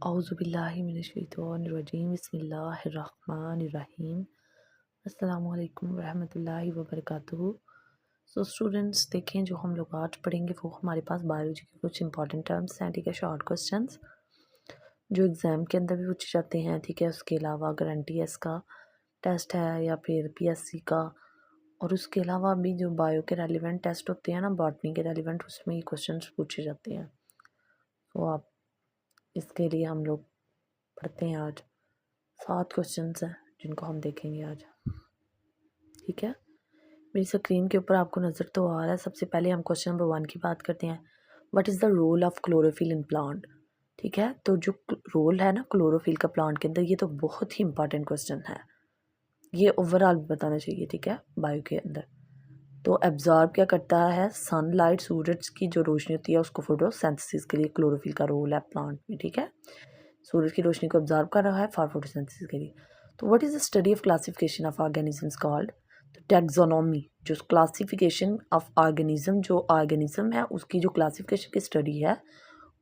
औज़ुबिल्लाहिमिनश्शैतानिर्रजीम बिस्मिल्लाहिर्रहमानिर्रहीम अस्सलामु अलैकुम वरहमतुल्लाहि वबरकातुहू। सो स्टूडेंट्स देखें, जो हम लोग आज पढ़ेंगे वो हमारे पास बायोलॉजी के कुछ इंपॉर्टेंट टर्म्स हैं, ठीक है, शॉर्ट क्वेश्चंस जो एग्ज़ाम के अंदर भी पूछे जाते हैं, ठीक है। उसके अलावा अगर NTS का टेस्ट है या फिर PSC का, और उसके अलावा भी जो बायो के रेलिवेंट टेस्ट होते हैं ना, बॉटनी के रेलिवेंट, उसमें ये क्वेश्चन पूछे जाते हैं। तो आप इसके लिए हम लोग पढ़ते हैं। आज 7 क्वेश्चंस हैं जिनको हम देखेंगे आज, ठीक है। मेरी स्क्रीन के ऊपर आपको नज़र तो आ रहा है। सबसे पहले हम क्वेश्चन नंबर 1 की बात करते हैं। What is the role of chlorophyll in plant, ठीक है। तो जो रोल है ना क्लोरोफिल का प्लांट के अंदर, ये तो बहुत ही इंपॉर्टेंट क्वेश्चन है। ये ओवरऑल बताना चाहिए, ठीक है, बायो के अंदर। तो एब्जॉर्ब क्या करता है, सनलाइट, सूरज की जो रोशनी होती है उसको फोटोसिंथेसिस के लिए क्लोरोफिल का रोल है प्लांट में, ठीक है। सूरज की रोशनी को ऑब्जर्व कर रहा है फॉर फोटोसिंथेसिस के लिए। तो what is the study of classification of organisms called, तो टैक्सोनॉमी, जो क्लासिफिकेशन ऑफ ऑर्गेनिज्म, जो ऑर्गेनिज्म है उसकी जो क्लासिफिकेशन की स्टडी है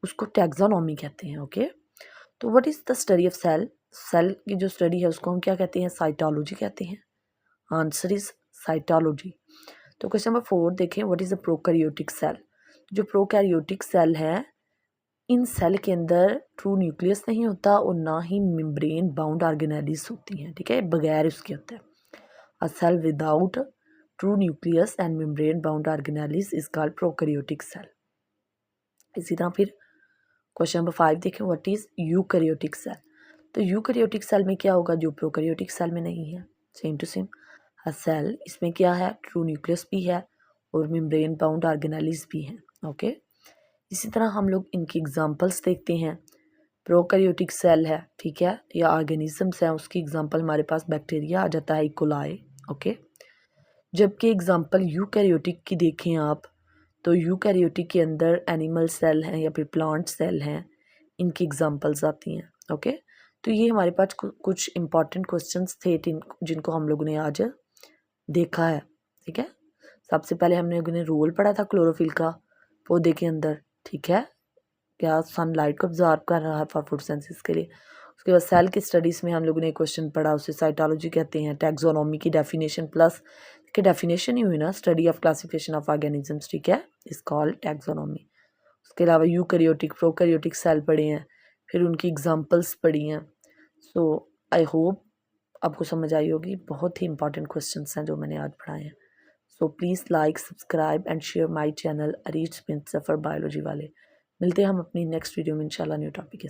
उसको टैक्सोनॉमी कहते हैं, ओके। तो what is the study of cell, cell की जो स्टडी है उसको हम क्या कहते हैं, साइटोलॉजी कहते हैं। Answer is cytology. तो क्वेश्चन नंबर 4 देखें, what is the prokaryotic cell. जो प्रोकैरियोटिक सेल है, इन सेल के अंदर ट्रू न्यूक्लियस नहीं होता और ना ही मेम्ब्रेन बाउंड ऑर्गेनेलिस होती हैं, ठीक है, बगैर उसके होता है। A cell without true nucleus and membrane bound organelles is called prokaryotic cell. इसी तरह फिर क्वेश्चन नंबर 5 देखें, व्हाट इज यूकैरियोटिक सेल। तो यूकैरियोटिक सेल में क्या होगा जो प्रोकैरियोटिक सेल में नहीं है, same to same. A cell, इसमें क्या है, ट्रू न्यूक्लियस भी है और मेम्ब्रेन बाउंड ऑर्गेनेलिस भी हैं, ओके। इसी तरह हम लोग इनकी एग्जांपल्स देखते हैं। प्रोकैरियोटिक सेल है, ठीक है, या ऑर्गेनिजम्स है, उसकी एग्जांपल हमारे पास बैक्टीरिया आ जाता है, इकोलाई, ओके। जबकि एग्जांपल यूकैरियोटिक की देखें आप, तो यूकैरियोटिक के अंदर एनिमल सेल हैं या फिर प्लांट सेल हैं, इनकी एग्जांपल्स आती हैं, ओके। तो ये हमारे पास कुछ इंपॉर्टेंट क्वेश्चंस थे जिनको हम लोगों ने आज देखा है, ठीक है। सबसे पहले हमने रोल पढ़ा था क्लोरोफिल का पौधे के अंदर, ठीक है, क्या सनलाइट को ऑब्जॉर्व कर रहा है फॉर फोटोसिंथेसिस के लिए। उसके बाद सेल की स्टडीज़ में हम लोगों ने एक क्वेश्चन पढ़ा, उसे साइटोलॉजी कहते हैं। टैक्सोनॉमी की डेफिनेशन प्लस की डेफिनेशन ही हुई ना, study of classification of organisms, ठीक है, इज कॉल्ड टैक्सोनॉमी। उसके अलावा यूकैरियोटिक, प्रोकैरियोटिक सेल पढ़े हैं, फिर उनकी एग्जांपल्स पढ़ी हैं। सो आई होप आपको समझ आई होगी। बहुत ही इंपॉर्टेंट क्वेश्चंस हैं जो मैंने आज पढ़ाए हैं। So please like, subscribe and share my channel Areej bin Safar biology वाले। मिलते हैं हम अपनी नेक्स्ट वीडियो में इंशाल्लाह न्यू टॉपिक के साथ।